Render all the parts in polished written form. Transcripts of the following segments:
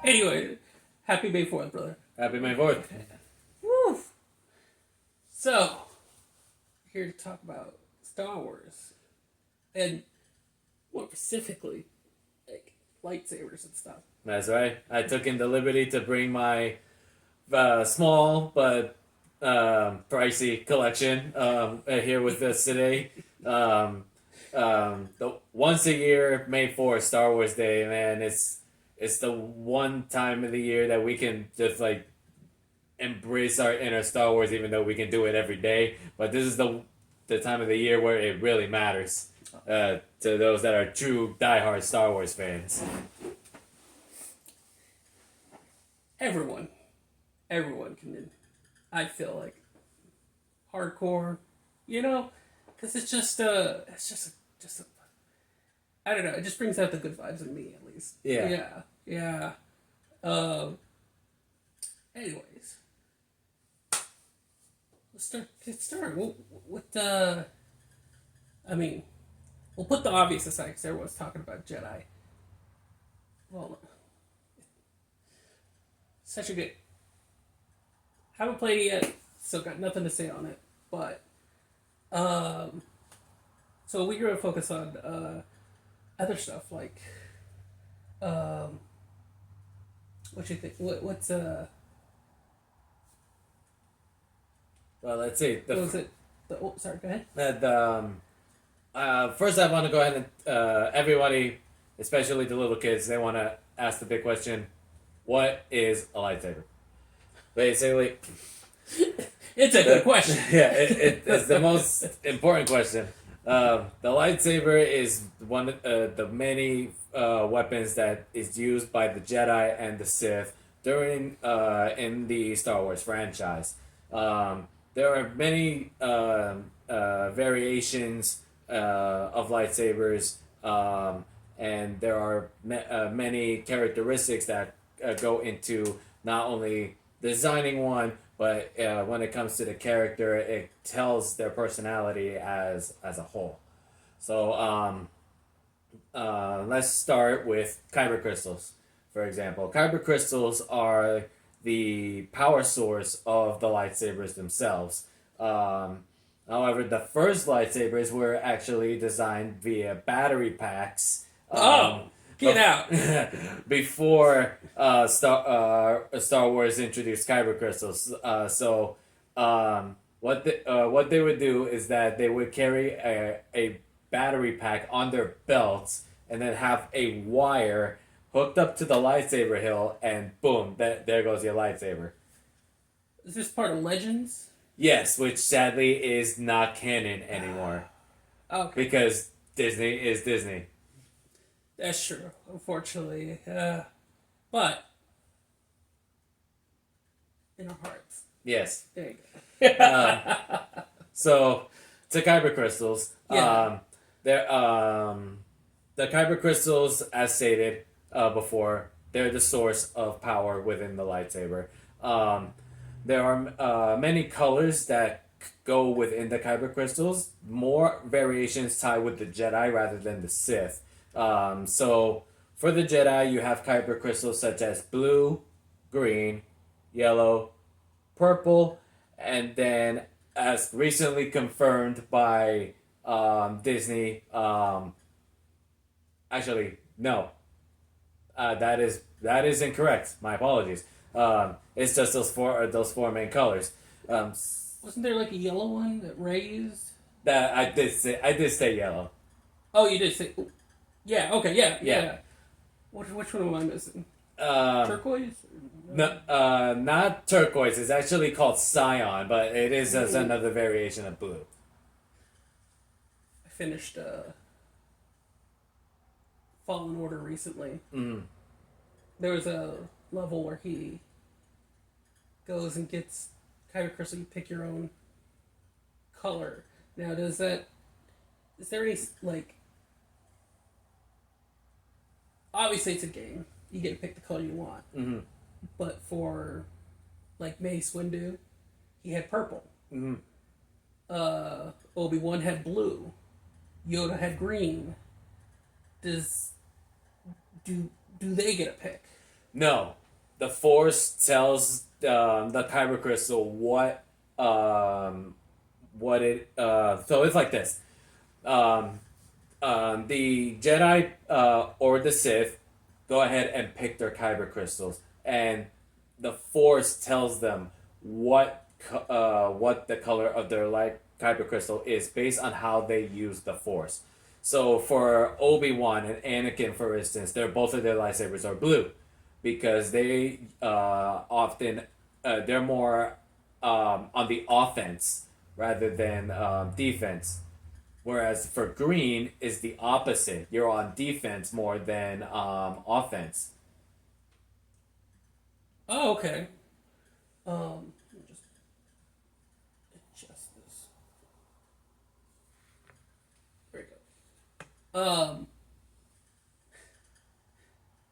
Anyway, happy May 4th, brother. Happy May 4th. Woo! So, here to talk about Star Wars. And more specifically, like, lightsabers and stuff. That's right. I took in the liberty to bring my small but pricey collection here with us today. The once a year May 4th Star Wars Day, man, it's the one time of the year that we can just like embrace our inner Star Wars, even though we can do it every day. But this is the time of the year where it really matters to those that are true diehard Star Wars fans. Everyone can, I feel like, hardcore, because it's just a, I don't know, it just brings out the good vibes in me, at least. Yeah. Anyways, let's get started. We'll put the obvious aside, because everyone's talking about Jedi. Well, such a good... Haven't played it yet, so got nothing to say on it. But, so we're going to focus on other stuff, like, what you think? What's Well, let's see. what was it? Sorry, go ahead. First, I want to go ahead and everybody, especially the little kids, they want to ask the big question: what is a lightsaber? Basically, it's a good question. Yeah, it's the most important question. The lightsaber is one of the many weapons that is used by the Jedi and the Sith during in the Star Wars franchise. There are many variations of lightsabers, and there are many characteristics that go into not only designing one, but when it comes to the character, it tells their personality as a whole. So let's start with kyber crystals, for example. Kyber crystals are the power source of the lightsabers themselves. However, the first lightsabers were actually designed via battery packs. Get out! Before Star Wars introduced kyber crystals. What they would do is that they would carry a battery pack on their belts and then have a wire hooked up to the lightsaber hill, and boom, there goes your lightsaber. Is this part of Legends? Yes, which sadly is not canon anymore. Okay. Because Disney is Disney. That's true, unfortunately. But in our hearts. Yes. There you go. So, to kyber crystals. Yeah. The kyber crystals, as stated before, they're the source of power within the lightsaber. There are many colors that go within the kyber crystals. More variations tie with the Jedi rather than the Sith. So, for the Jedi, you have kyber crystals such as blue, green, yellow, purple, and then, as recently confirmed by Disney, actually, no. That is incorrect. My apologies. It's just those four main colors. Wasn't there like a yellow one that Rey used? That I did say yellow. Oh, you did say. Yeah. Okay. Yeah. Which one am I missing? Turquoise? No, not turquoise. It's actually called cyan, but it is as another variation of blue. I finished Fallen Order recently. Mm. There was a level where he goes and gets kyber crystal. You pick your own color. Now, is there any, like... Obviously, it's a game. You get to pick the color you want. Mm-hmm. But for, like, Mace Windu, he had purple. Mm-hmm. Obi-Wan had blue. Yoda had green. Do they get a pick? No, the Force tells the kyber crystal what it. So it's like this. Um, the Jedi or the Sith go ahead and pick their kyber crystals, and the Force tells them what the color of their light kyber crystal is based on how they use the Force. So for Obi-Wan and Anakin, for instance, both of their lightsabers are blue because they often they're more on the offense rather than defense. Whereas for green is the opposite. You're on defense more than offense. Oh, okay. Let me just adjust this. There we go.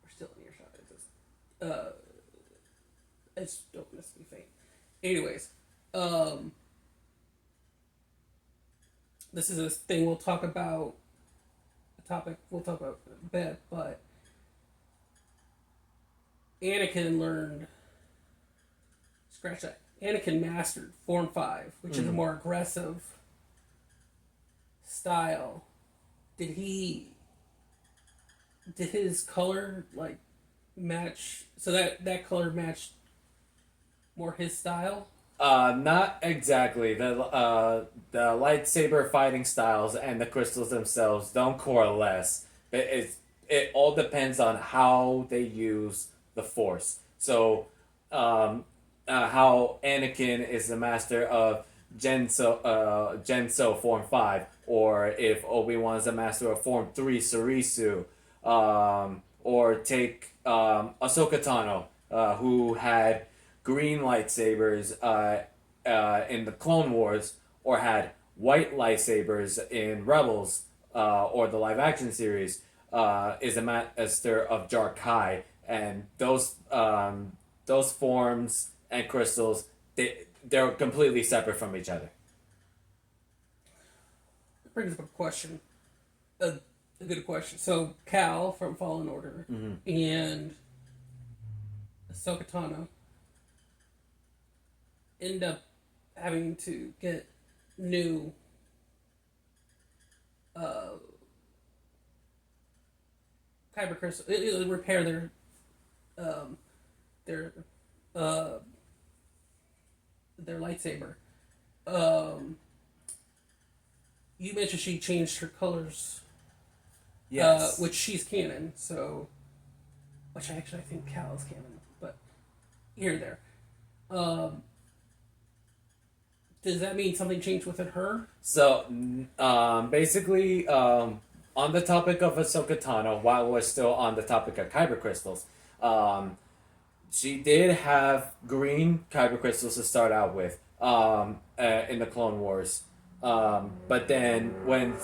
We're still in earshot. I just don't miss me faint. Anyways, this is a thing we'll talk about. A topic we'll talk about in a bit, but Anakin learned. Scratch that. Anakin mastered Form 5, which is a more aggressive style. Did his color like match? So that color matched more his style. Not exactly. The lightsaber fighting styles and the crystals themselves don't coalesce. It all depends on how they use the Force. So, how Anakin is the master of Genso Form 5, or if Obi-Wan is the master of Form 3 Sarisu, or take Ahsoka Tano, who had green lightsabers in the Clone Wars, or had white lightsabers in Rebels, or the live action series, is a master of Jar Kai, and those forms and crystals they're completely separate from each other. It brings up a question, a good question. So Cal from Fallen Order and Ahsoka Tano end up having to get new kyber crystal, repair their their lightsaber. You mentioned she changed her colors. Yes. Which she's canon, so which I think Cal is canon, but here and there. Does that mean something changed within her? So, basically, on the topic of Ahsoka Tano, while we're still on the topic of kyber crystals, she did have green kyber crystals to start out with in the Clone Wars. But then when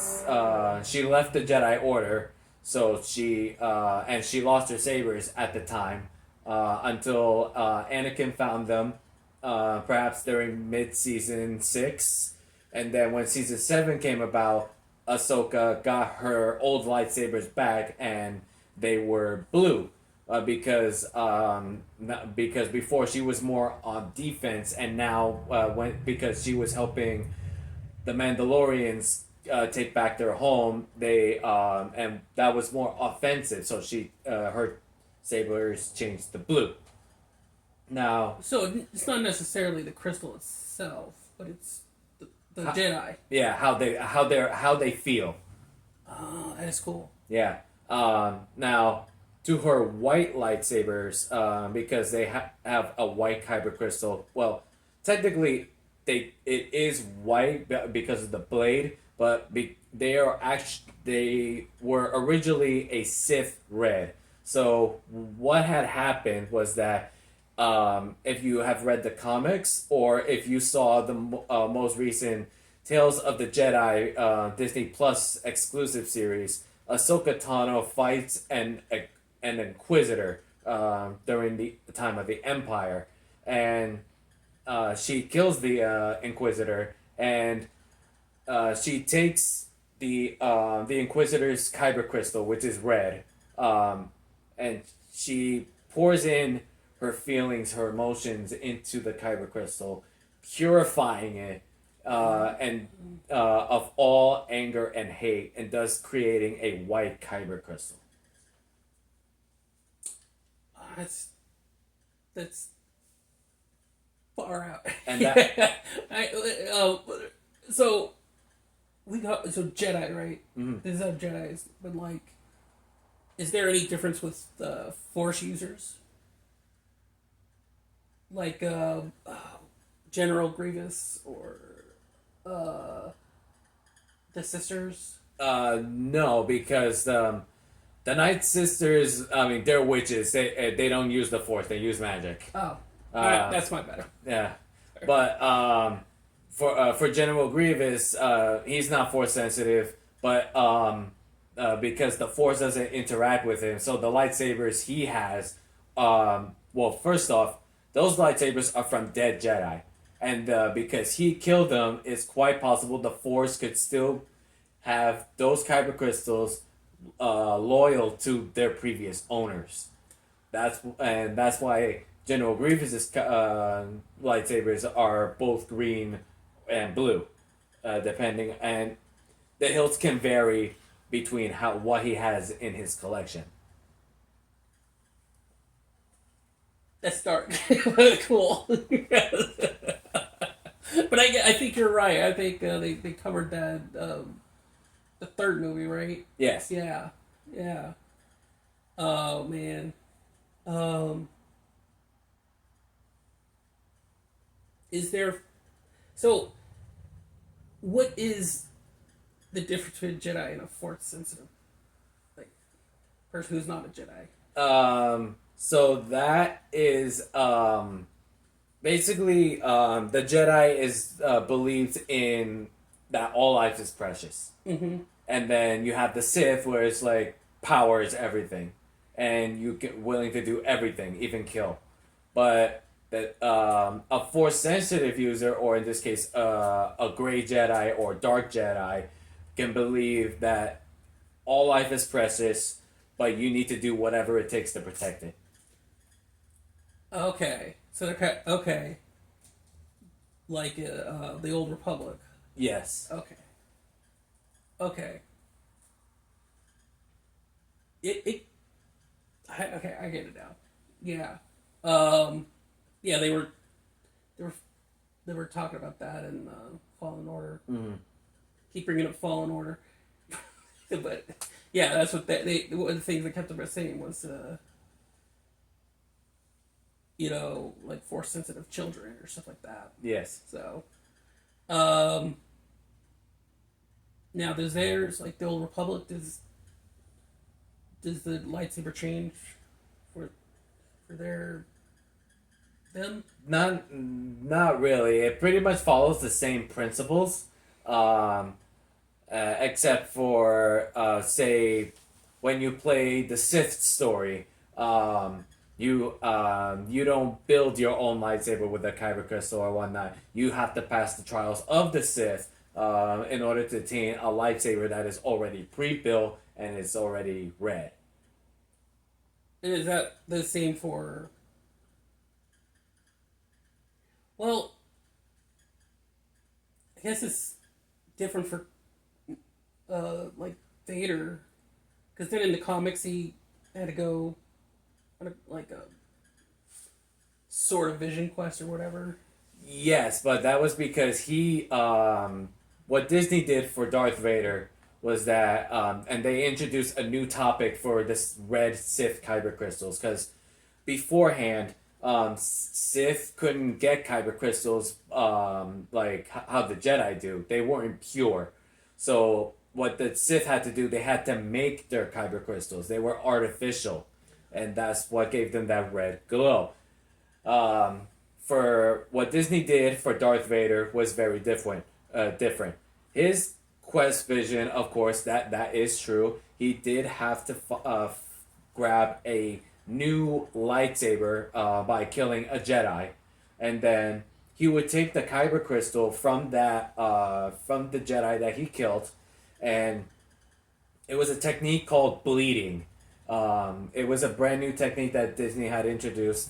she left the Jedi Order, so she lost her sabers at the time until Anakin found them. Perhaps during mid-season 6, and then when season 7 came about, Ahsoka got her old lightsabers back, and they were blue, because before she was more on defense, and now because she was helping the Mandalorians take back their home, and that was more offensive, so her sabers changed to blue. Now, so it's not necessarily the crystal itself, but it's the Jedi. Yeah, how they feel. That is cool. Yeah. Now, to her white lightsabers, because they have a white kyber crystal. Well, technically, it is white because of the blade, but they were originally a Sith red. So what had happened was that. If you have read the comics, or if you saw the most recent Tales of the Jedi Disney Plus exclusive series, Ahsoka Tano fights an Inquisitor during the time of the Empire, and she kills the Inquisitor, and she takes the Inquisitor's kyber crystal, which is red, and she pours in her feelings, her emotions into the kyber crystal, purifying it and of all anger and hate, and thus creating a white kyber crystal. That's far out. And that so we got Jedi, right? mm-hmm. This is how Jedi's, but like, is there any difference with Force users? Like General Grievous or the sisters? No, because the Night Sisters, I mean, they're witches. They don't use the Force. They use magic. Oh, that's my bad. Yeah, but for General Grievous, he's not Force sensitive, but because the Force doesn't interact with him, so the lightsabers he has, well, first off, those lightsabers are from dead Jedi, and because he killed them, it's quite possible the Force could still have those kyber crystals loyal to their previous owners. That's why General Grievous's lightsabers are both green and blue, depending, and the hilts can vary between what he has in his collection. That's dark. Cool. But I think you're right. I think they covered that the third movie, right? Yes. Yeah. Yeah. Oh man. Is there? So, what is the difference between a Jedi and a Force sensitive, like, person who's not a Jedi? So that is basically the Jedi is believes in that all life is precious, Mm-hmm. and then you have the Sith, where it's like power is everything, and you get willing to do everything, even kill. But that a Force sensitive user, or in this case, a gray Jedi or dark Jedi, can believe that all life is precious, but you need to do whatever it takes to protect it. Okay, so they're okay, like the Old Republic. Yes. Okay. Okay. Okay, I get it now. Yeah. Yeah, they were talking about that in Fallen Order. Mm-hmm. Keep bringing up Fallen Order, but yeah, that's what one of the things they kept them saying was, like Force sensitive children or stuff like that. Yes. So, now there's like the Old Republic. Does the lightsaber change for them? Not really. It pretty much follows the same principles, except for say when you play the Sith story, you don't build your own lightsaber with a kyber crystal or whatnot. You have to pass the trials of the Sith in order to attain a lightsaber that is already pre-built and is already red. And is that the same for? Well, I guess it's different for, like Vader, because then in the comics he had to go on a sort of vision quest or whatever. Yes, but that was because he, what Disney did for Darth Vader was that, and they introduced a new topic for this red Sith kyber crystals, because beforehand, Sith couldn't get kyber crystals like how the Jedi do. They weren't pure. So what the Sith had to do, they had to make their kyber crystals. They were artificial, and that's what gave them that red glow. For what Disney did for Darth Vader was very different. His quest vision, of course, that is true. He did have to grab a new lightsaber by killing a Jedi, and then he would take the kyber crystal from that from the Jedi that he killed, and it was a technique called bleeding. It was a brand new technique that Disney had introduced.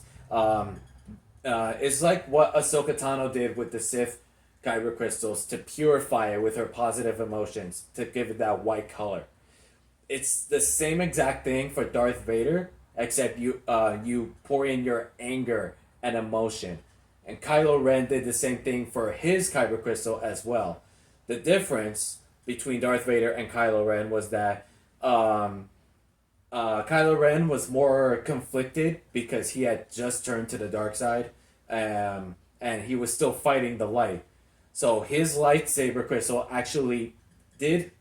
It's like what Ahsoka Tano did with the Sith kyber crystals to purify it with her positive emotions to give it that white color. It's the same exact thing for Darth Vader, except you pour in your anger and emotion. And Kylo Ren did the same thing for his kyber crystal as well. The difference between Darth Vader and Kylo Ren was that Kylo Ren was more conflicted because he had just turned to the dark side, and he was still fighting the light. So his lightsaber crystal actually did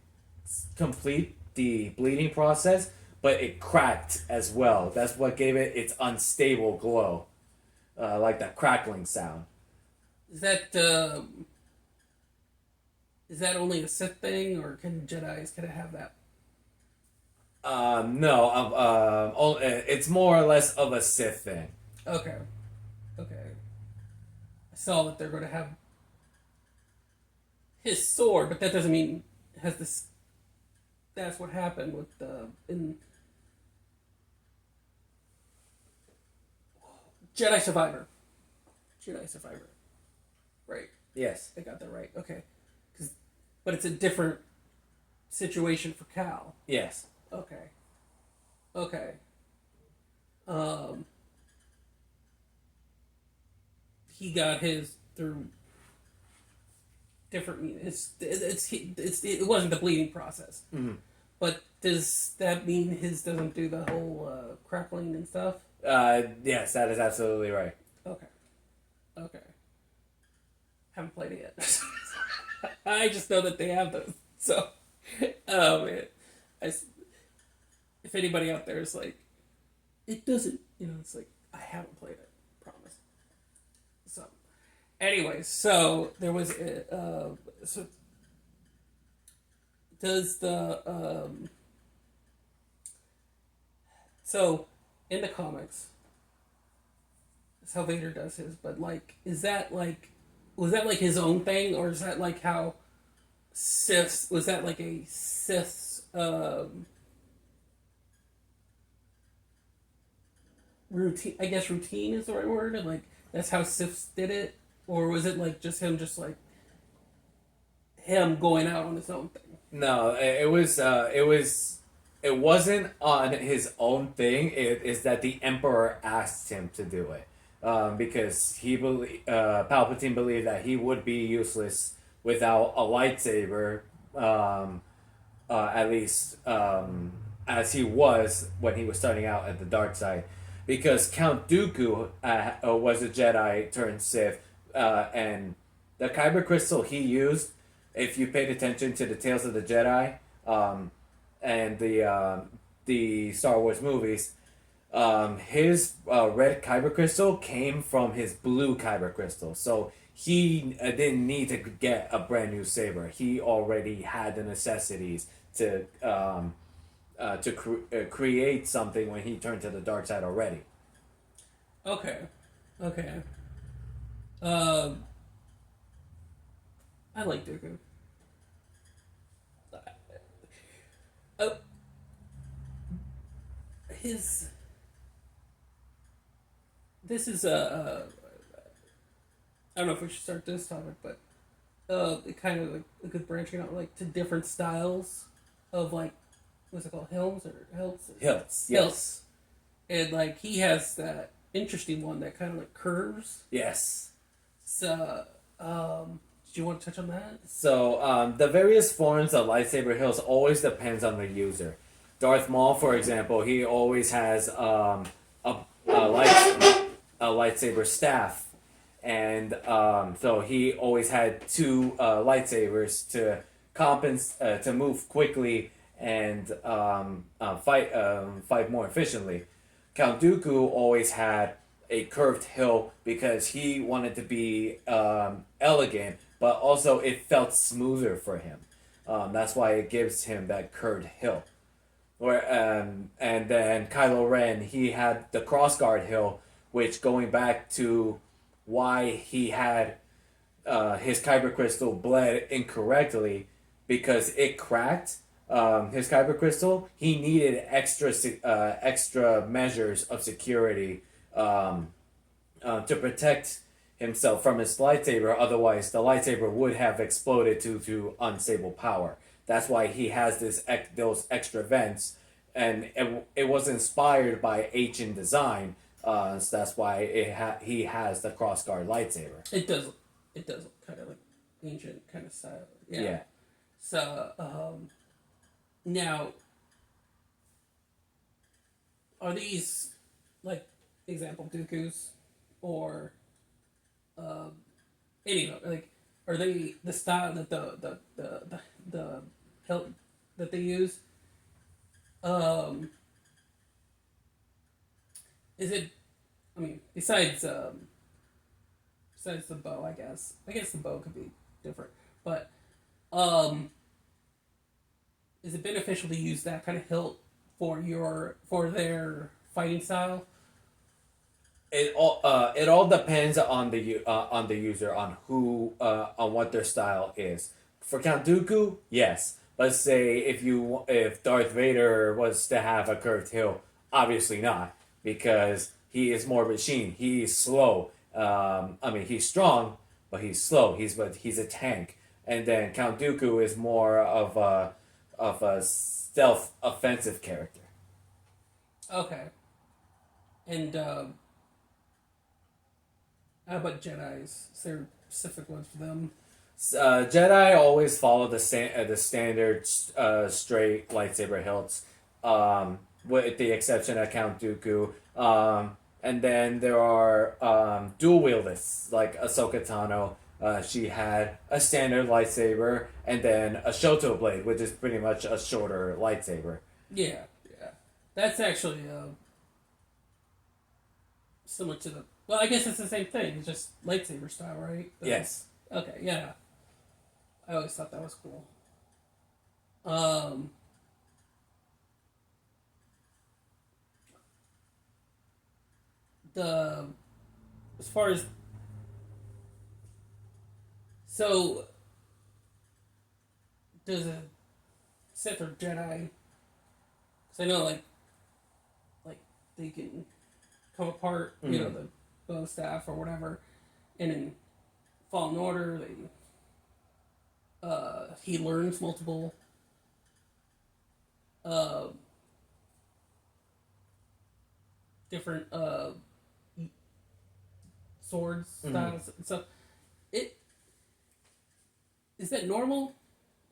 complete the bleeding process, but it cracked as well. That's what gave it its unstable glow, like that crackling sound. Is that only a Sith thing, or can Jedi's can it have that? No, it's more or less of a Sith thing. Okay, okay. I saw that they're going to have his sword, but that doesn't mean it has this. That's what happened with in Jedi Survivor. Jedi Survivor, right? Yes. I got that right. Okay, but it's a different situation for Cal. Yes. Okay. Okay. He got his through different means. It wasn't the bleeding process. Mm-hmm. But does that mean his doesn't do the whole crackling and stuff? Yes, that is absolutely right. Okay. Okay. Haven't played it yet. I just know that they have those. So, oh man, if anybody out there is like, it doesn't, it's like I haven't played it. Promise. So, anyway, so there was so does the so in the comics, that's how Vader does his. But like, is that like, was that like his own thing, or is that like how Sith, was that like a Sith routine? I guess routine is the right word. And like that's how Siths did it, or was it like just him going out on his own thing? No, it wasn't on his own thing. It is that the Emperor asked him to do it, because Palpatine believed that he would be useless without a lightsaber, at least as he was when he was starting out at the dark side, because Count Dooku was a Jedi turned Sith, and the kyber crystal he used, if you paid attention to the Tales of the Jedi, and the Star Wars movies, his red kyber crystal came from his blue kyber crystal. So he didn't need to get a brand new saber. He already had the necessities to create something when he turned to the dark side already. Okay. I like Dooku. This is I don't know if we should start this topic, but it kind of like a good branching out like to different styles of like, what's it called, hilts. Yes. And like he has that interesting one that kind of like curves. Yes. So did you want to touch on that? So the various forms of lightsaber hills always depends on the user. Darth Maul, for example, he always has a lightsaber staff, and so he always had two lightsabers to move quickly and fight more efficiently. Count Dooku always had a curved hilt because he wanted to be elegant, but also it felt smoother for him. That's why it gives him that curved hilt. And then Kylo Ren, he had the crossguard hilt, which, going back to why he had his kyber crystal bled incorrectly, because it cracked. his kyber crystal, he needed extra measures of security to protect himself from his lightsaber. Otherwise, the lightsaber would have exploded due to unstable power. That's why he has those extra vents, and it was inspired by ancient design. So that's why he has the crossguard lightsaber. It does look kind of like ancient kind of style. Yeah. Yeah. So now, are these like example Dooku's or any of them? Like, are they the style that the hilt that they use? Is it? I mean, besides the bow, I guess. I guess the bow could be different, but is it beneficial to use that kind of hilt for their fighting style? It all depends on the user, on who on what their style is. For Count Dooku, yes. Let's say if Darth Vader was to have a curved hill, obviously not, because he is more machine. He's slow. I mean, he's strong, but he's slow. He's a tank. And then Count Dooku is more of a stealth offensive character. Okay. And how about Jedi's? Is there specific ones for them? Jedi always follow the standard straight lightsaber hilts, with the exception of Count Dooku. And then there are dual wielders like Ahsoka Tano. She had a standard lightsaber and then a Shoto blade, which is pretty much a shorter lightsaber. Yeah. That's actually similar to the. Well, I guess it's the same thing. It's just lightsaber style, right? Yes. Okay. Yeah. I always thought that was cool. The as far as so does a Sith or Jedi? Because I know like they can come apart. Mm-hmm. You know, the bow staff or whatever, and in Fallen Order they. He learns multiple different swords styles. So, it is that normal?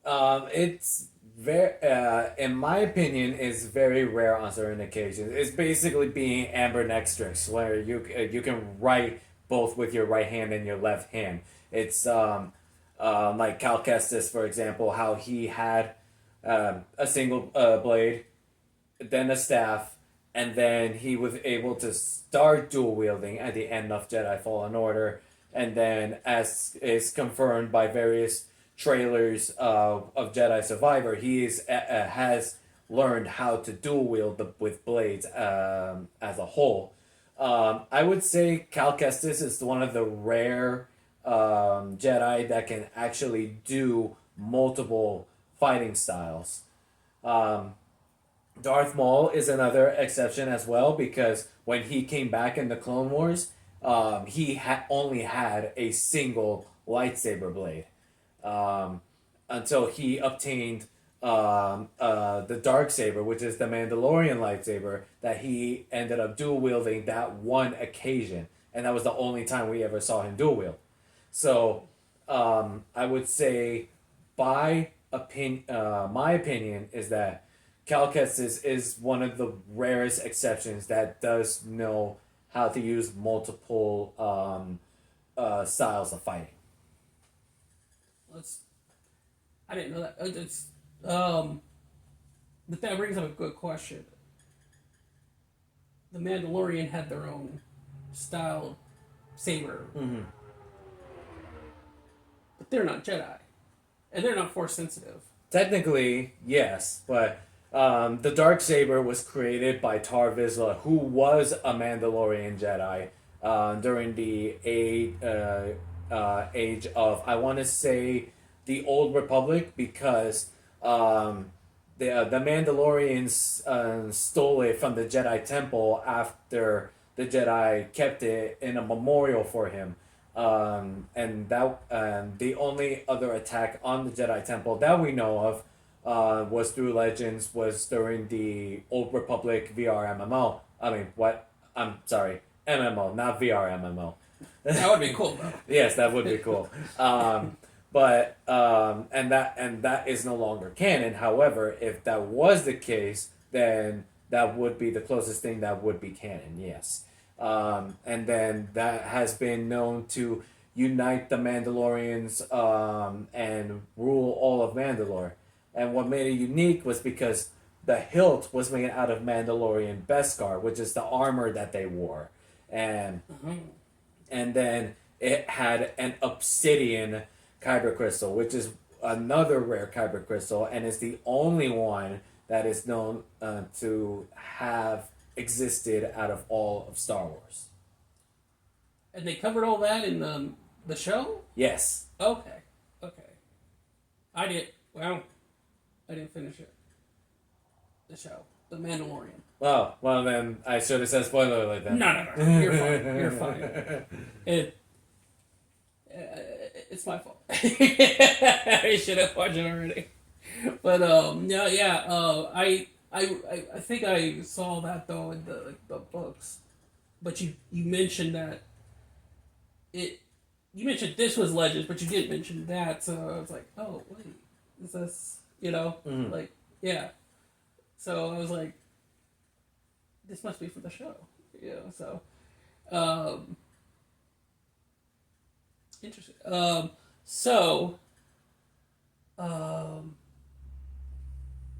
It's very, in my opinion, is very rare on certain occasions. It's basically being ambidextrous, where you can write both with your right hand and your left hand. It's like Cal Kestis, for example, how he had a single blade, then a staff, and then he was able to start dual wielding at the end of Jedi Fallen Order, and then as is confirmed by various trailers of Jedi Survivor, he has learned how to dual wield with blades as a whole. I would say Cal Kestis is one of the rare Jedi that can actually do multiple fighting styles. Darth Maul is another exception as well, because when he came back in the Clone Wars, he only had a single lightsaber blade until he obtained the Darksaber, which is the Mandalorian lightsaber, that he ended up dual wielding that one occasion, and that was the only time we ever saw him dual wield. So I would say, my opinion is that Cal Kestis is one of the rarest exceptions that does know how to use multiple styles of fighting. I didn't know that. It's but that brings up a good question. The Mandalorian had their own style saber, but they're not Jedi, and they're not Force sensitive. Technically, yes, but the Darksaber was created by Tar Vizsla, who was a Mandalorian Jedi during the age of, I want to say, the Old Republic, because the Mandalorians stole it from the Jedi Temple after the Jedi kept it in a memorial for him. And that the only other attack on the Jedi Temple that we know of was through Legends, was during the Old Republic VR MMO. I mean, what? I'm sorry, MMO, not VR MMO. That would be cool, though. Yes, that would be cool. And that is no longer canon. However, if that was the case, then that would be the closest thing that would be canon. Yes, and then that has been known to unite the Mandalorians and rule all of Mandalore. And what made it unique was because the hilt was made out of Mandalorian Beskar, which is the armor that they wore, and then it had an obsidian kyber crystal, which is another rare kyber crystal, and is the only one that is known to have existed out of all of Star Wars. And they covered all that in the show? Yes. Okay. I didn't finish it. The show. The Mandalorian. Well, then I should have said spoiler alert then. No. You're fine. It's my fault. I should have watched it already. But I think I saw that though in the books. But you mentioned that you mentioned this was Legends, but you didn't mention that, so I was like, oh wait, is this like, yeah. So I was like, this must be for the show, so interesting.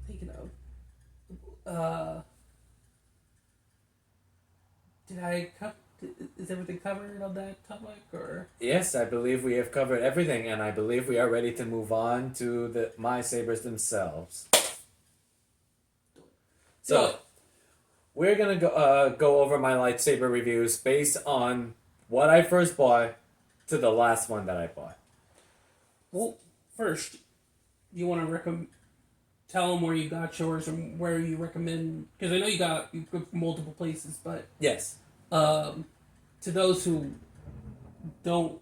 Thinking of, is everything covered on that topic, or? Yes, I believe we have covered everything, and I believe we are ready to move on to my sabers themselves. So, we're gonna go over my lightsaber reviews based on what I first bought to the last one that I bought. Well, first, you want to tell them where you got yours and where you recommend, because I know you go multiple places, but yes, to those who don't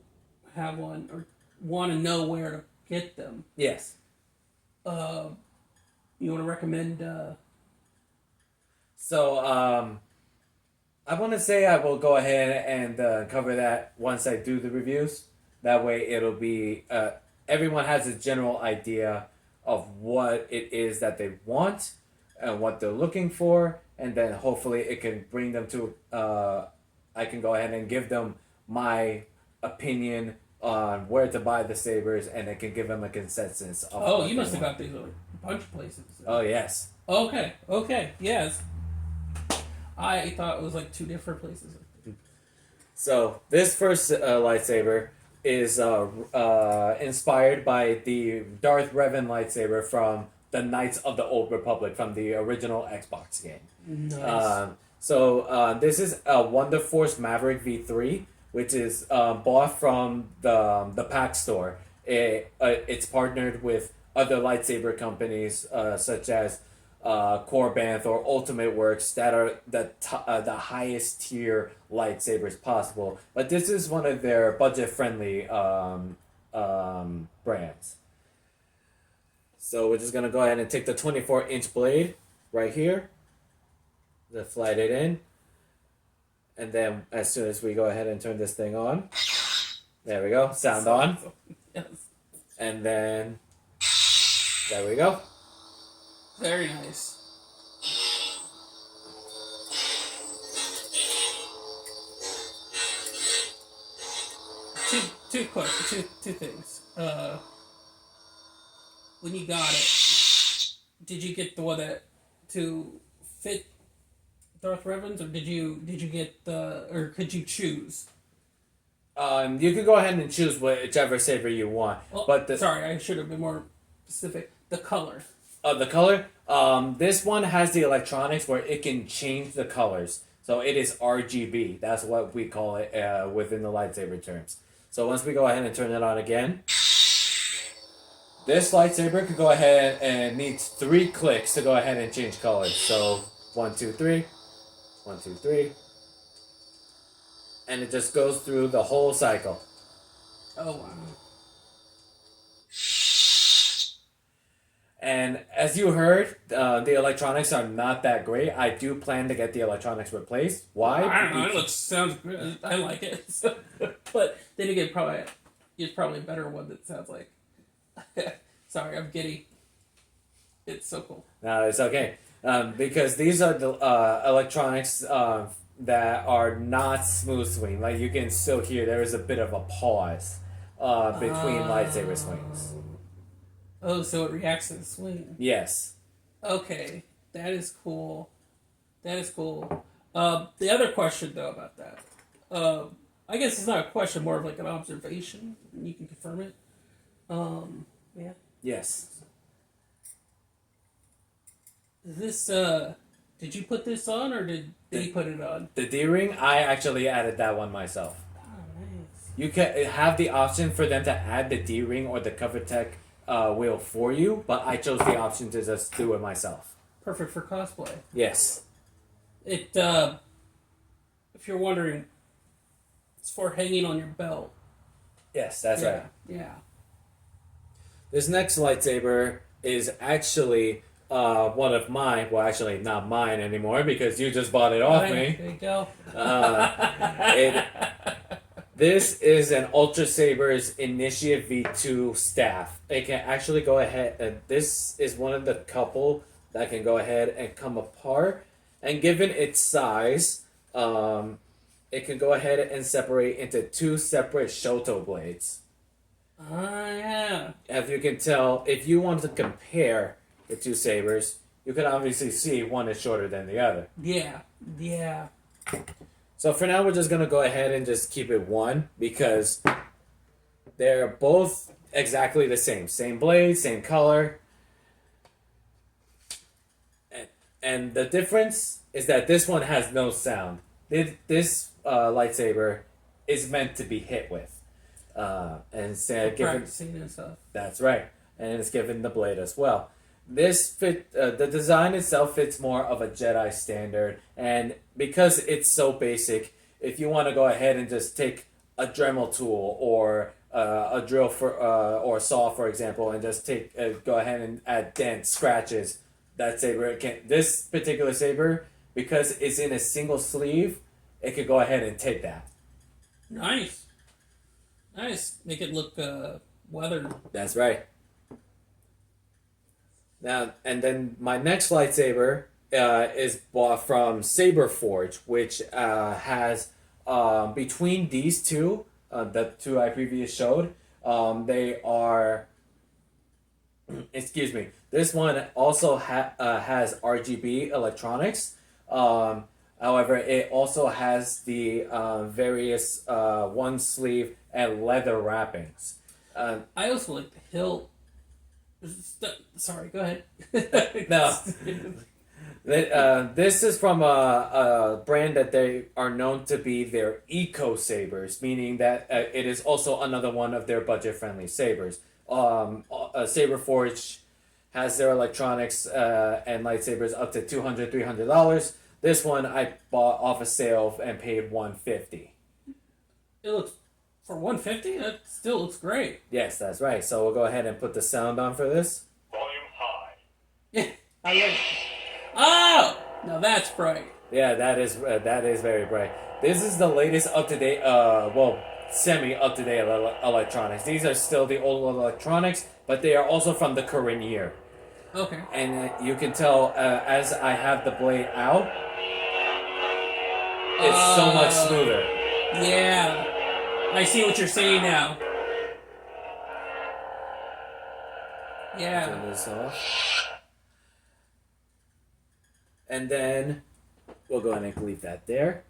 have one or want to know where to get them, yes, you want to recommend. So, I want to say I will go ahead and cover that once I do the reviews. That way it'll be, everyone has a general idea of what it is that they want and what they're looking for, and then hopefully it can bring them to, I can go ahead and give them my opinion on where to buy the sabers, and it can give them a consensus of you must have got these at a bunch of places. Oh, yes. Okay, yes. I thought it was like two different places. So, this first lightsaber is inspired by the Darth Revan lightsaber from the Knights of the Old Republic, from the original Xbox game. Nice. This is a Wonder Force Maverick V3, which is bought from the Pack Store. It's partnered with other lightsaber companies such as Corbanth or Ultimate Works that are the highest tier lightsabers possible. But this is one of their budget friendly brands. So we're just gonna go ahead and take the 24-inch blade right here. Just slide it in, and then as soon as we go ahead and turn this thing on, there we go, sound on. Yes. And then there we go. Very nice. Two things. When you got it, did you get the one that to fit Darth Revan's, or did you get or could you choose? You can go ahead and choose whichever saber you want. Well, but sorry, I should have been more specific. The color. The color. This one has the electronics where it can change the colors. So it is RGB. That's what we call it within the lightsaber terms. So once we go ahead and turn it on again, This lightsaber could go ahead and needs 3 clicks to go ahead and change colors. So 1, 2, 3, 1, 2, 3, and it just goes through the whole cycle. Oh wow. And as you heard, the electronics are not that great. I do plan to get the electronics replaced. Why? I don't know. Sounds good. I like it. But then again, it's probably a better one that sounds like. Sorry, I'm giddy. It's so cool. No, it's okay. Because these are the electronics that are not smooth swing. Like you can still hear there is a bit of a pause between lightsaber swings. Oh, so it reacts to the swing. Yes. Okay, that is cool. That is cool. The other question though about that, I guess it's not a question, more of like an observation. You can confirm it. Yeah. Yes. This did you put this on or did he put it on? The D-ring, I actually added that one myself. Oh, nice. You can have the option for them to add the D-ring or the cover tech wheel for you, but I chose the option to just do it myself. Perfect for cosplay. Yes. It if you're wondering, it's for hanging on your belt. Yes, that's right. Yeah. This next lightsaber is actually one of mine. Well, actually, not mine anymore because you just bought it off me. There you go. This is an Ultra Sabers Initiate V2 staff. It can actually go ahead, and this is one of the couple that can go ahead and come apart. And given its size, it can go ahead and separate into 2 separate Shoto blades. Oh, yeah. As you can tell, if you want to compare the 2 sabers, you can obviously see one is shorter than the other. Yeah. Yeah. So for now, we're just going to go ahead and just keep it 1 because they're both exactly the same. Same blade, same color. And the difference is that this one has no sound. This lightsaber is meant to be hit with. And instead given practicing and stuff. That's right, and it's given the blade as well. This the design itself fits more of a Jedi standard, and because it's so basic, if you want to go ahead and just take a Dremel tool or a drill or saw, for example, and just go ahead and add dents, scratches, that saber this particular saber, because it's in a single sleeve, it could go ahead and take that. Nice. Make it look weathered. That's right. Now, and then my next lightsaber is bought from Saber Forge, which has between these two, the 2 I previously showed, they are. Excuse me. This one also has RGB electronics. However, it also has the various one sleeve and leather wrappings. I also like the hilt. Sorry, go ahead. No. This is from a brand that they are known to be their eco sabers, meaning that it is also another one of their budget-friendly sabers. Saber Forge has their electronics and lightsabers up to $200, $300. This one I bought off a sale and paid $150. It looks for $150. That still looks great. Yes, that's right. So we'll go ahead and put the sound on for this. Volume high. Yeah, I like it. Oh, now that's bright. Yeah, that is very bright. This is the latest up to date. Semi up to date electronics. These are still the old electronics, but they are also from the current year. Okay. And you can tell as I have the blade out, it's so much smoother. Yeah. I see what you're saying now. Yeah. Turn this off. And then we'll go ahead and leave that there.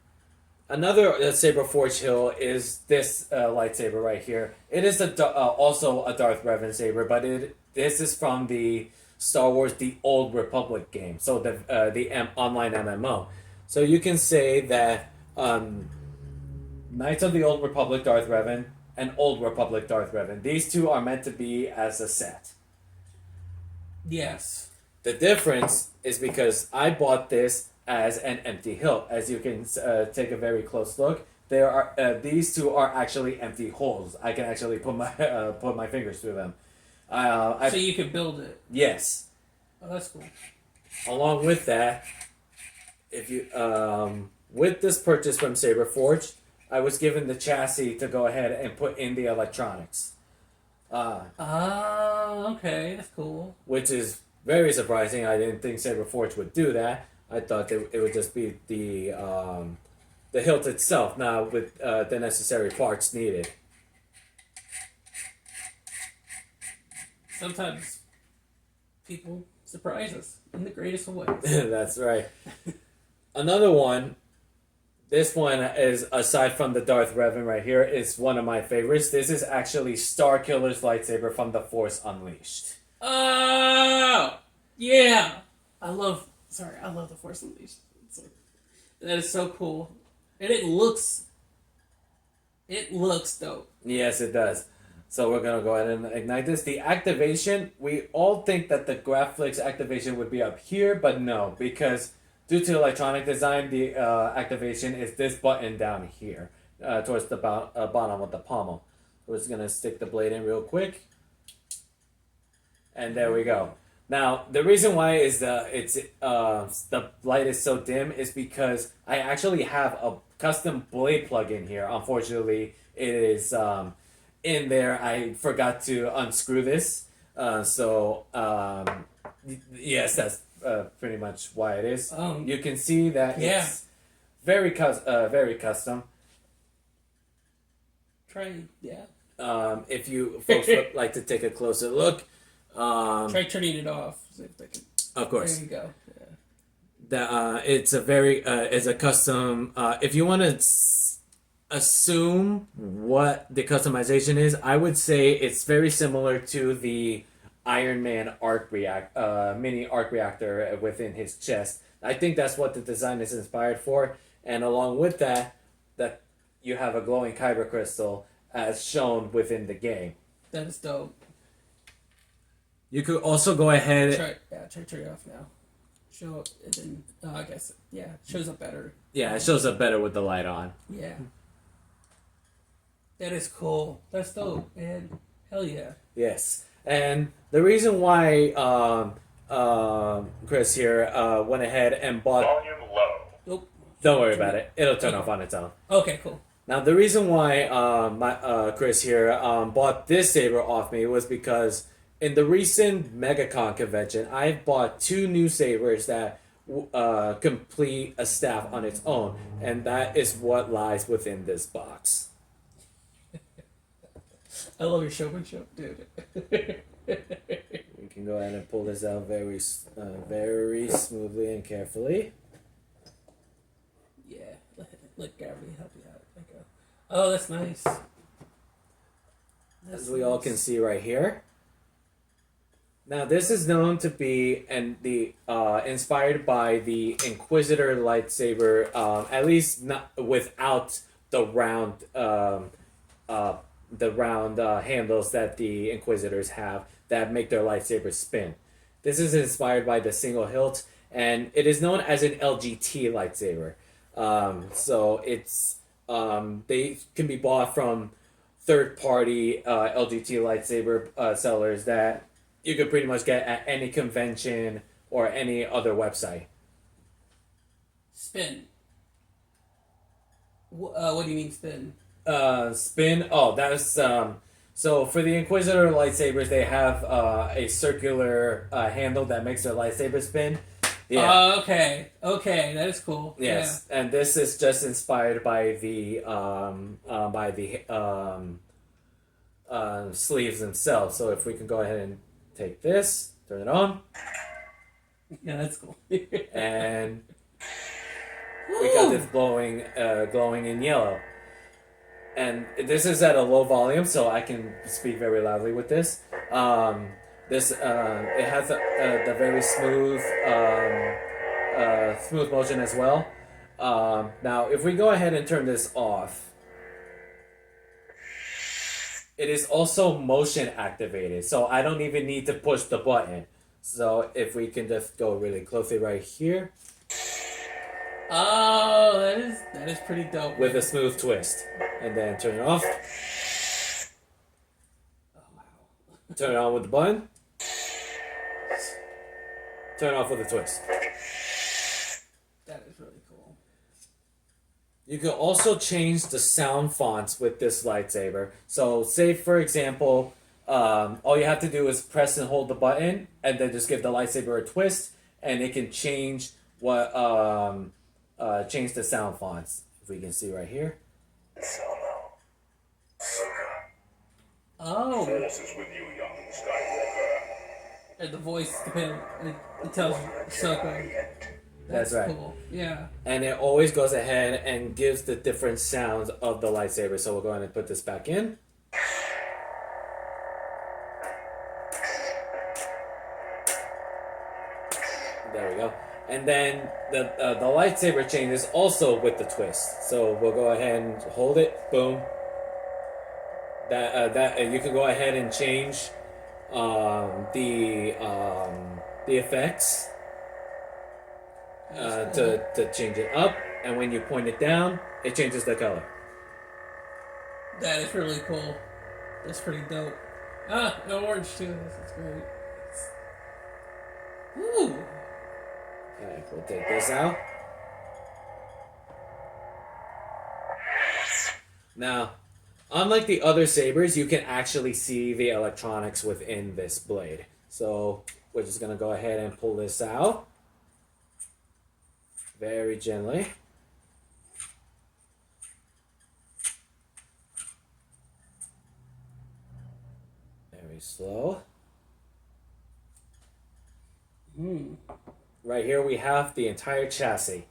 Another Saber Forge hill is this lightsaber right here. It is also a Darth Revan saber, but this is from the Star Wars: The Old Republic game, so the online MMO. So you can say that Knights of the Old Republic Darth Revan and Old Republic Darth Revan, these two are meant to be as a set. Yes. The difference is because I bought this as an empty hilt. As you can take a very close look, there are these two are actually empty holes. I can actually put my fingers through them. So you could build it. Yes. Oh, that's cool. Along with that, if you with this purchase from Saber Forge, I was given the chassis to go ahead and put in the electronics. Okay, that's cool. Which is very surprising. I didn't think Saber Forge would do that. I thought that it would just be the hilt itself, not with the necessary parts needed. Sometimes people surprise us in the greatest of ways. That's right. Another one. This one is, aside from the Darth Revan right here, is one of my favorites. This is actually Starkiller's lightsaber from The Force Unleashed. Oh! Yeah! I love the Force Unleashed. That is so cool. And it looks dope. Yes, it does. So we're going to go ahead and ignite this. The activation, we all think that the Graphics activation would be up here, but no, because due to electronic design, the activation is this button down here, towards the bottom of the pommel. We're just going to stick the blade in real quick. And there we go. Now, the reason why is the light is so dim is because I actually have a custom blade plug-in here. Unfortunately, it is in there. I forgot to unscrew this. Yes, that's pretty much why it is. You can see that it's very custom. If you folks would like to take a closer look, try turning it off. See if they can... Of course. There you go. It's a custom. If you want to assume what the customization is, I would say it's very similar to the Iron Man mini arc reactor within his chest. I think that's what the design is inspired for, and along with that you have a glowing kyber crystal as shown within the game. That is dope. You could also go ahead. Try turn it off now. Show it then. I guess it shows up better. Yeah, it shows up better with the light on. Yeah. That is cool. That's dope, man. Hell yeah. Yes. And the reason why Chris here went ahead and bought... Volume low. Nope. Don't worry about it. It'll turn off on its own. Okay, cool. Now, the reason why Chris here bought this saber off me was because in the recent MegaCon convention, I bought 2 new sabers that complete a staff on its own. And that is what lies within this box. I love your showmanship, dude. We can go ahead and pull this out very smoothly and carefully. Yeah, let gravity help you out. There you go. Oh, that's nice. As we all can see right here. Now, this is known to be inspired by the Inquisitor lightsaber, at least not without the round handles that the Inquisitors have that make their lightsabers spin. This is inspired by the single hilt, and it is known as an LGT lightsaber. So it's they can be bought from third-party LGT lightsaber sellers that you could pretty much get at any convention or any other website. Spin. What do you mean spin? Spin. Oh, that's so for the Inquisitor lightsabers, they have a circular handle that makes their lightsaber spin. Yeah. Okay, that is cool. Yes, yeah. And this is just inspired by the sleeves themselves. So if we can go ahead and take this, turn it on. Yeah, that's cool. And we got this glowing in yellow. And this is at a low volume, so I can speak very loudly with this. It has the very smooth motion as well. Now, if we go ahead and turn this off, it is also motion activated, so I don't even need to push the button. So if we can just go really closely right here Oh, that is pretty dope. with a smooth twist, and then turn it off. Oh wow. Turn it on with the button. Turn it off with a twist. That is really cool. You can also change the sound fonts with this lightsaber. So, say for example, all you have to do is press and hold the button, and then just give the lightsaber a twist, and it can change what change the sound fonts. If we can see right here. Oh. Force is with you, young Skywalker. And the voice depends. It tells Ahsoka. That's right. Cool. Yeah. And it always goes ahead and gives the different sounds of the lightsaber. So we'll go ahead and put this back in. There we go. And then the lightsaber changes also with the twist. So we'll go ahead and hold it. Boom. That you can go ahead and change the effects Cool. to change it up, and when you point it down, it changes the color. That is really cool. That's pretty dope. Ah, an orange too. That's great. Ooh. Alright, we'll take this out. Now, unlike the other sabers, you can actually see the electronics within this blade. So we're just gonna go ahead and pull this out very gently. Very slow. Right here we have the entire chassis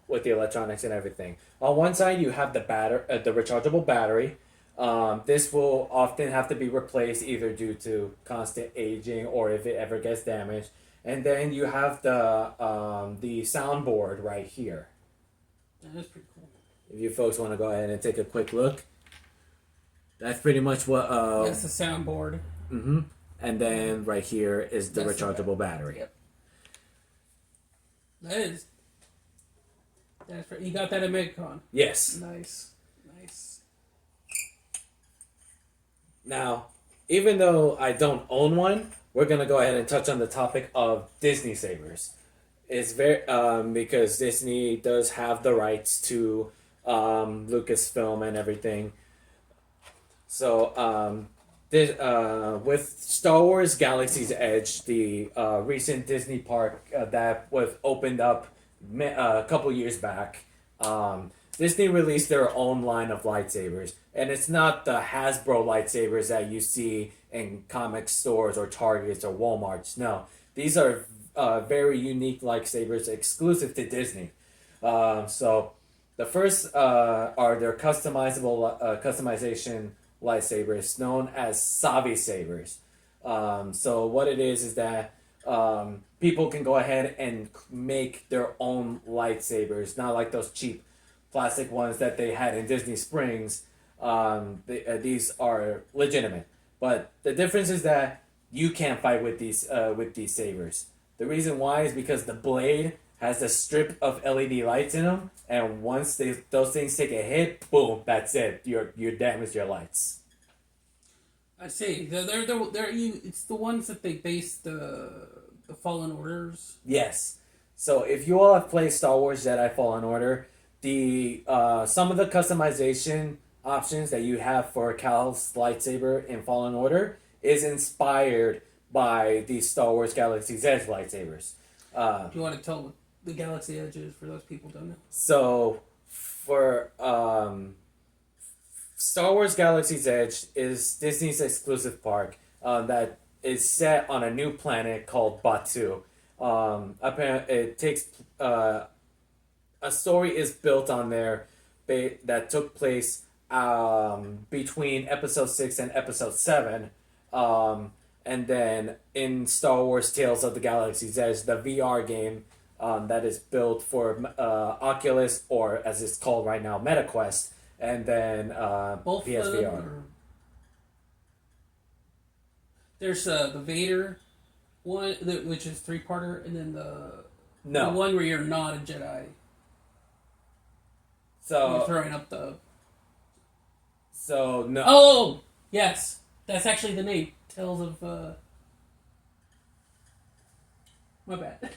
with the electronics and everything. On one side you have the the rechargeable battery. This will often have to be replaced either due to constant aging or if it ever gets damaged. And then you have the soundboard right here. That is pretty cool. If you folks want to go ahead and take a quick look, that's pretty much what. That's the soundboard. Mm-hmm. And then right here is the That's rechargeable battery. Yep. That's you got that at MidCon. Yes. Nice. Now, even though I don't own one, we're gonna go ahead and touch on the topic of Disney sabers. It's very because Disney does have the rights to Lucasfilm and everything. So with Star Wars Galaxy's Edge, the recent Disney park that was opened up a couple years back, Disney released their own line of lightsabers. And it's not the Hasbro lightsabers that you see in comic stores or Targets or Walmarts. No, these are very unique lightsabers exclusive to Disney. So the first are their customization lightsabers known as Sabers. So what it is that people can go ahead and make their own lightsabers, not like those cheap plastic ones that they had in Disney Springs. These are legitimate, but the difference is that you can't fight with these sabers. The reason why is because the blade has a strip of LED lights in them, and once those things take a hit, boom, that's it. You damage your lights. I see. They're it's the ones that they based the Fallen Orders. Yes. So if you all have played Star Wars Jedi Fallen Order, the some of the customization options that you have for Cal's lightsaber in Fallen Order is inspired by the Star Wars Galaxy's Edge lightsabers. Do you want to tell what the Galaxy Edge is for those people who don't know? So, for Star Wars Galaxy's Edge is Disney's exclusive park that is set on a new planet called Batuu. Apparently, it takes a story is built on there that took place between episode 6 and episode 7, and then in Star Wars Tales of the Galaxy's Edge, the VR game that is built for Oculus, or as it's called right now, MetaQuest, and then Both PSVR. There's the Vader which is three-parter, and then the No. one where you're not a Jedi. So You're throwing up the. So no. Oh yes, that's actually the name. Tales of. My bad.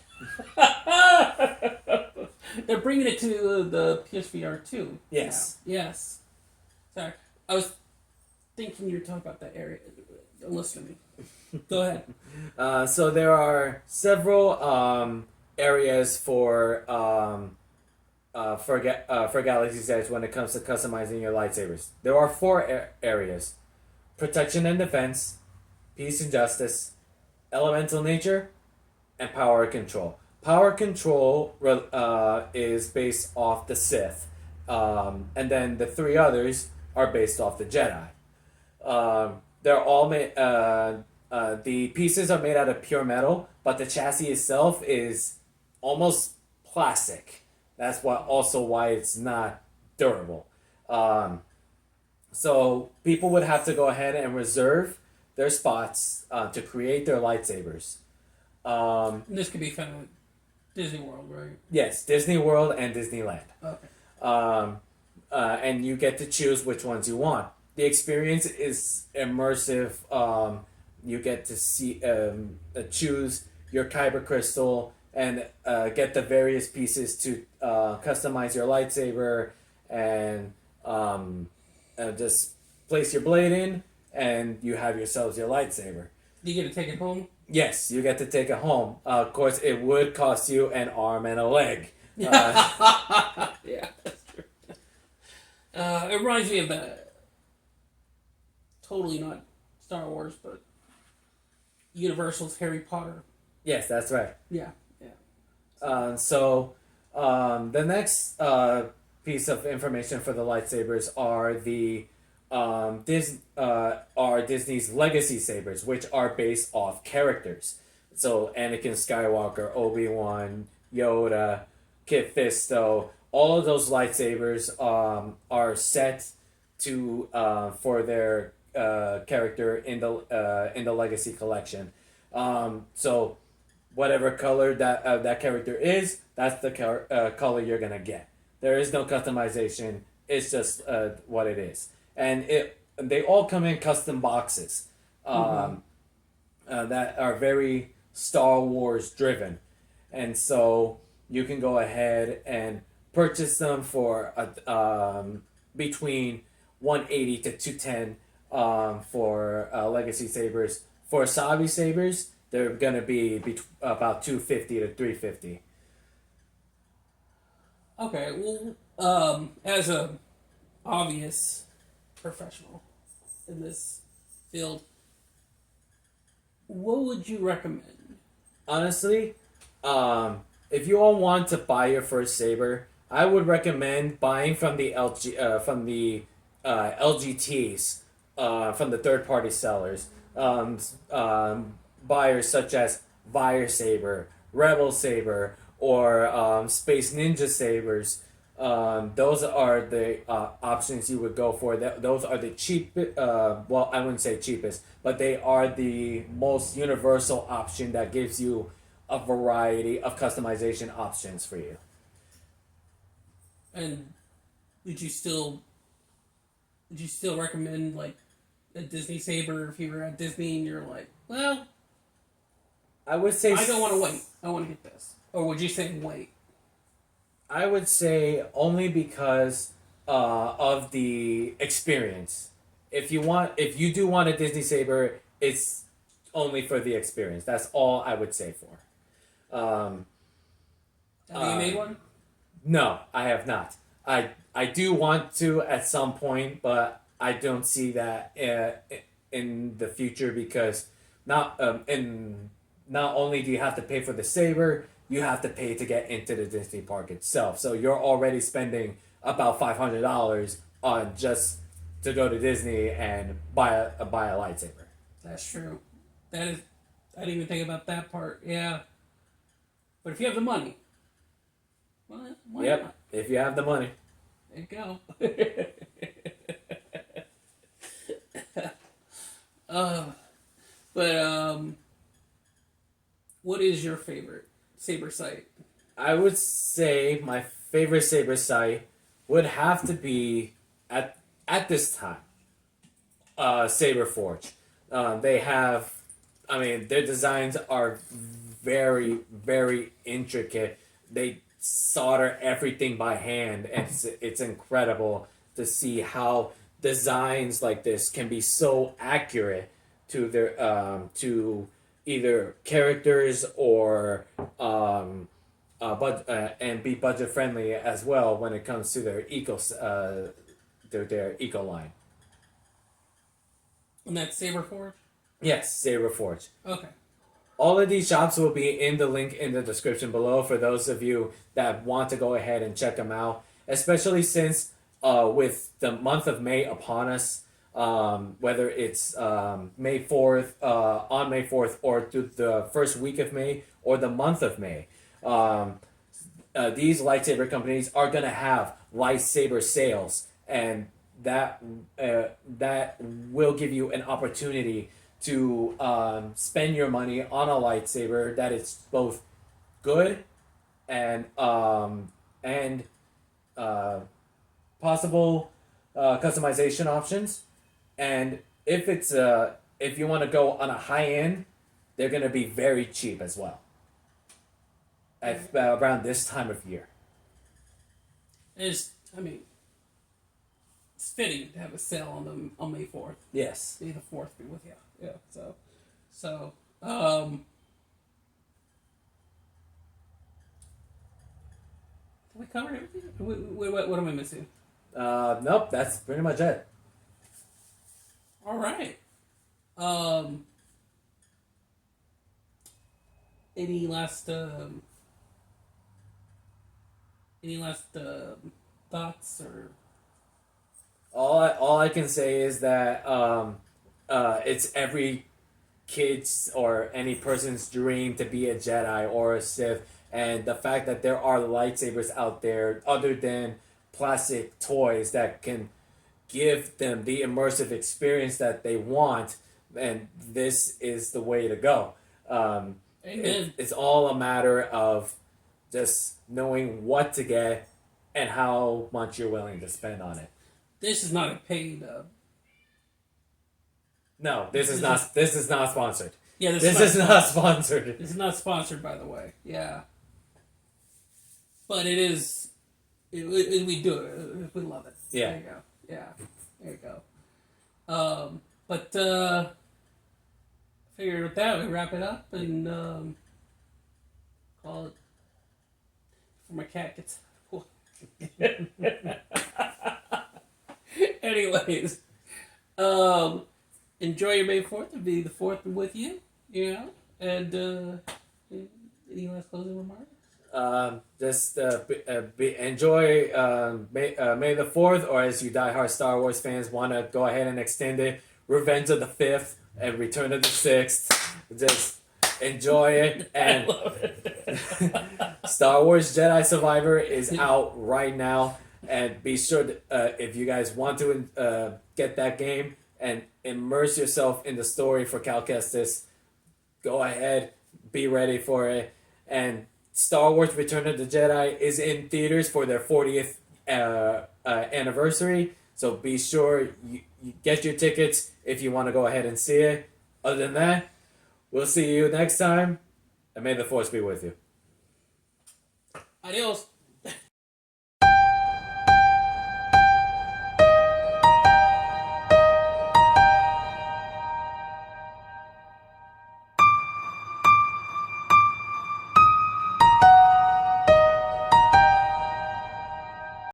They're bringing it to the PSVR 2. Yes. Now. Yes. Sorry, I was thinking you were talking about that area. Don't listen to me. Go ahead. So there are several areas for Galaxy's Edge when it comes to customizing your lightsabers. There are four areas: protection and defense, peace and justice, elemental nature, and power control. Power control is based off the Sith, and then the three others are based off the Jedi. They're all made. The pieces are made out of pure metal, but the chassis itself is almost plastic. That's why it's not durable. So people would have to go ahead and reserve their spots to create their lightsabers. This could be found at Disney World, right? Yes, Disney World and Disneyland. Okay. And you get to choose which ones you want. The experience is immersive. You get to see choose your kyber crystal and get the various pieces to customize your lightsaber and just place your blade in, and you have yourselves your lightsaber. Do you get to take it home? Yes, you get to take it home. Of course, it would cost you an arm and a leg. Yeah, that's true. It reminds me of that. Totally not Star Wars, but Universal's Harry Potter. Yes, that's right. Yeah. So the next piece of information for the lightsabers are the Disney's legacy sabers, which are based off characters. So Anakin Skywalker, Obi-Wan, Yoda, Kit Fisto, all of those lightsabers are set to for their character in the legacy collection. So whatever color that character is, that's the color you're gonna get. There is no customization. It's just what it is, and they all come in custom boxes that are very Star Wars driven, and so you can go ahead and purchase them for between $180 to $210 for legacy sabers. For Sabi sabers, they're gonna be about $250 to $350. Okay, well, as a obvious professional in this field, what would you recommend? Honestly, if you all want to buy your first saber, I would recommend buying from the LGTs, from the third-party sellers. Buyers such as Fire Saber, Rebel Saber, or Space Ninja Sabers. Those are the options you would go for. Those are the cheap. Well, I wouldn't say cheapest, but they are the most universal option that gives you a variety of customization options for you. And would you still recommend like a Disney saber if you were at Disney and you're like, well, I would say I don't want to wait. I want to get this. Or would you say wait? I would say only because of the experience. If you do want a Disney saber, it's only for the experience. That's all I would say for. Have you made one? No, I have not. I do want to at some point, but I don't see that in the future because not only do you have to pay for the saber, you have to pay to get into the Disney park itself. So you're already spending about $500 on just to go to Disney and buy a lightsaber. That's true. That is, I didn't even think about that part. Yeah. But if you have the money, well, why Yep. not? If you have the money. There you go. but your favorite saber sight? I would say my favorite saber sight would have to be at this time. Saber Forge. They have, I mean, their designs are very, very intricate. They solder everything by hand, and it's incredible to see how designs like this can be so accurate to their to either characters or and be budget friendly as well when it comes to their their eco line. And that's Saber Forge? Yes, Saber Forge. Okay. All of these shops will be in the link in the description below for those of you that want to go ahead and check them out. Especially since with the month of May upon us, whether it's May 4th, on May 4th, or through the first week of May, or the month of May, these lightsaber companies are going to have lightsaber sales, and that will give you an opportunity to spend your money on a lightsaber that is both good and possible customization options. And if you want to go on a high end, they're going to be very cheap as well at around this time of year. It's fitting to have a sale on May 4th. Yes. May the 4th be with you. Yeah. So we covered everything. What am I missing? Nope, that's pretty much it. All right. Any last thoughts or? All I can say is that it's every kid's or any person's dream to be a Jedi or a Sith, and the fact that there are lightsabers out there other than plastic toys that can give them the immersive experience that they want, and this is the way to go. It's all a matter of just knowing what to get and how much you're willing to spend on it. This is not a paid. No, this is not. This is not sponsored. Yeah, this is not sponsored. This is not sponsored, by the way. Yeah, but it is. We do it. We love it. Yeah. There you go. Yeah. There you go. But figure with that, we wrap it up and call it. Before my cat gets. Anyways, enjoy your May 4th. It'll be the 4th with you, you know. And any last closing remarks? Just enjoy May the 4th, or as you diehard Star Wars fans want to go ahead and extend it, Revenge of the 5th and Return of the 6th. Just enjoy it. And I love it. Star Wars Jedi Survivor is out right now. And be sure that, if you guys want to get that game and immerse yourself in the story for Cal Kestis, go ahead, be ready for it. And Star Wars Return of the Jedi is in theaters for their 40th anniversary. So be sure you get your tickets if you want to go ahead and see it. Other than that, we'll see you next time. And may the Force be with you. Adios.